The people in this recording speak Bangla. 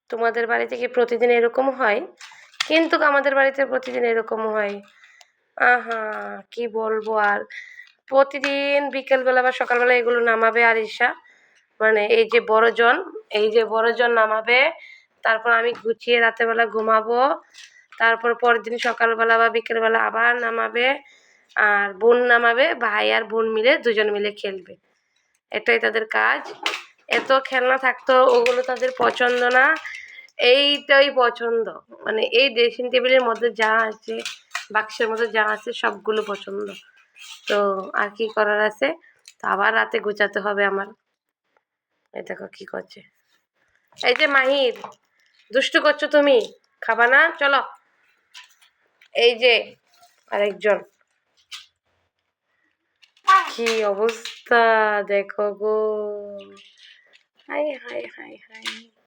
তোমাদের বাড়িতে কি প্রতিদিন এরকম হয়? কিন্তু আমাদের বাড়িতে প্রতিদিন এরকম হয়। আহা! কি বলবো আর। প্রতিদিন বিকেলবেলা বা সকালবেলা এগুলো নামাবে আরিশা। মানে এই যে বড় জন নামাবে, তারপর আমি গুছিয়ে রাতের বেলা ঘুমাবো। তারপর পরের দিন সকালবেলা বা বিকেলবেলা আবার নামাবে। আর বোন নামাবে, ভাই আর বোন মিলে দুজন মিলে খেলবে। এটাই তাদের কাজ। এত খেলনা থাকতো ওগুলো তাদের পছন্দ না। এইটাই পছন্দ। মানে এই ড্রেসিং টেবিলের মধ্যে যা আছে, বাক্সের মধ্যে যা আছে সবগুলো পছন্দ। তো আর কি করার আছে? তো আবার রাতে গোছাতে হবে আমার। এই দেখো কি করছে। এই যে মাহির, দুষ্টু করছো তুমি? খাবা না? চলো। এই যে আরেকজন। কি অবস্থা দেখো গো। হায় হায় হায় হায়।